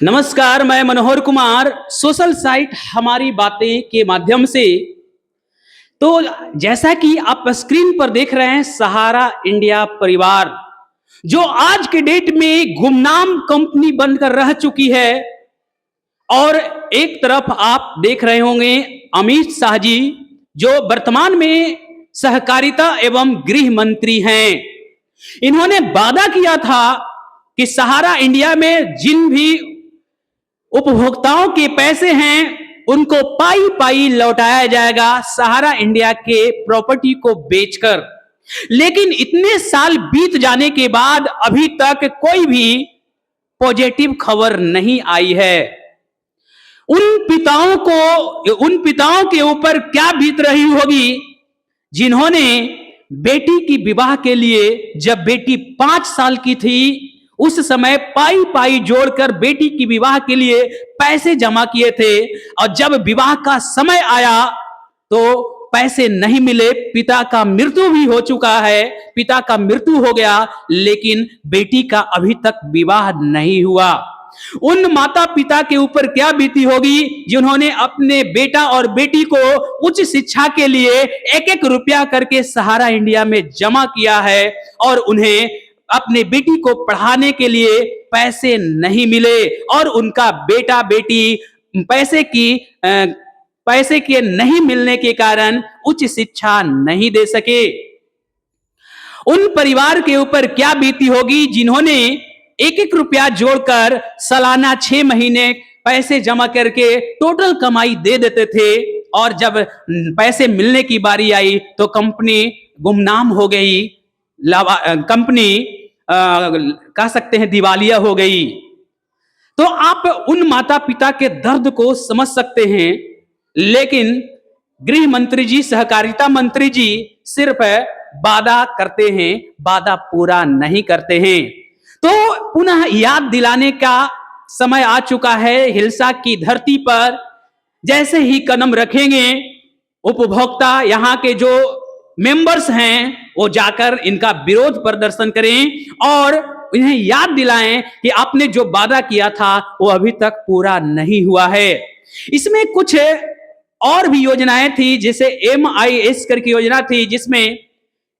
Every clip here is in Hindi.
नमस्कार, मैं मनोहर कुमार सोशल साइट हमारी बातें के माध्यम से। तो जैसा कि आप स्क्रीन पर देख रहे हैं, सहारा इंडिया परिवार जो आज के डेट में गुमनाम कंपनी बनकर रह चुकी है। और एक तरफ आप देख रहे होंगे अमित शाह जी, जो वर्तमान में सहकारिता एवं गृह मंत्री हैं। इन्होंने वादा किया था कि सहारा इंडिया में जिन भी उपभोक्ताओं के पैसे हैं उनको पाई पाई लौटाया जाएगा सहारा इंडिया के प्रॉपर्टी को बेचकर। लेकिन इतने साल बीत जाने के बाद अभी तक कोई भी पॉजिटिव खबर नहीं आई है। उन पिताओं के ऊपर क्या बीत रही होगी जिन्होंने बेटी की विवाह के लिए, जब बेटी 5 साल की थी उस समय पाई पाई जोड़कर बेटी की विवाह के लिए पैसे जमा किए थे, और जब विवाह का समय आया तो पैसे नहीं मिले। पिता का मृत्यु भी हो चुका है, पिता का मृत्यु हो गया, लेकिन बेटी का अभी तक विवाह नहीं हुआ। उन माता पिता के ऊपर क्या बीती होगी जिन्होंने अपने बेटा और बेटी को उच्च शिक्षा के लिए एक एक रुपया करके सहारा इंडिया में जमा किया है, और उन्हें अपने बेटी को पढ़ाने के लिए पैसे नहीं मिले, और उनका बेटा बेटी पैसे के नहीं मिलने के कारण उच्च शिक्षा नहीं दे सके। उन परिवार के ऊपर क्या बीती होगी जिन्होंने एक एक रुपया जोड़कर सालाना 6 महीने पैसे जमा करके टोटल कमाई दे देते थे, और जब पैसे मिलने की बारी आई तो कंपनी गुमनाम हो गई, कंपनी कह सकते हैं दिवालिया हो गई। तो आप उन माता पिता के दर्द को समझ सकते हैं, लेकिन गृह मंत्री जी, सहकारिता मंत्री जी सिर्फ वादा करते हैं, वादा पूरा नहीं करते हैं। तो पुनः याद दिलाने का समय आ चुका है। हिल्सा की धरती पर जैसे ही कदम रखेंगे, उपभोक्ता यहाँ के जो मेंबर्स हैं वो जाकर इनका विरोध प्रदर्शन करें और इन्हें याद दिलाएं कि आपने जो वादा किया था वो अभी तक पूरा नहीं हुआ है। इसमें कुछ और भी योजनाएं थी, जैसे MIS करके योजना थी, जिसमें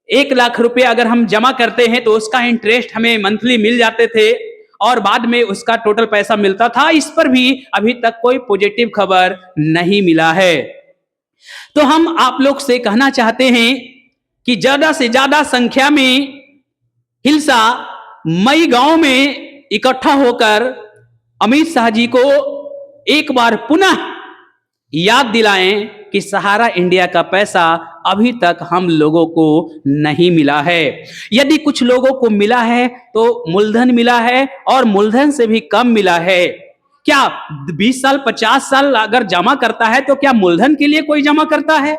1 लाख रुपए अगर हम जमा करते हैं तो उसका इंटरेस्ट हमें मंथली मिल जाते थे, और बाद में उसका टोटल पैसा मिलता था। इस पर भी अभी तक कोई पॉजिटिव खबर नहीं मिला है। तो हम आप लोग से कहना चाहते हैं कि ज्यादा से ज्यादा संख्या में हिल्सा मई गांव में इकट्ठा होकर अमित शाह जी को एक बार पुनः याद दिलाएं कि सहारा इंडिया का पैसा अभी तक हम लोगों को नहीं मिला है। यदि कुछ लोगों को मिला है तो मूलधन मिला है, और मूलधन से भी कम मिला है। क्या 20 साल 50 साल अगर जमा करता है तो क्या मूलधन के लिए कोई जमा करता है?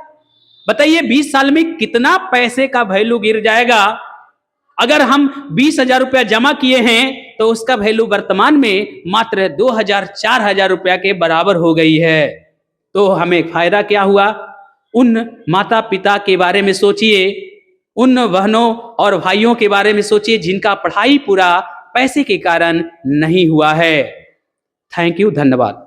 बताइए, 20 साल में कितना पैसे का वैल्यू गिर जाएगा। अगर हम 20,000 रुपया जमा किए हैं तो उसका वैल्यू वर्तमान में मात्र 2,000-4,000 रुपया के बराबर हो गई है। तो हमें फायदा क्या हुआ? उन माता पिता के बारे में सोचिए, उन बहनों और भाइयों के बारे में सोचिए जिनका पढ़ाई पूरा पैसे के कारण नहीं हुआ है। थैंक यू, धन्यवाद।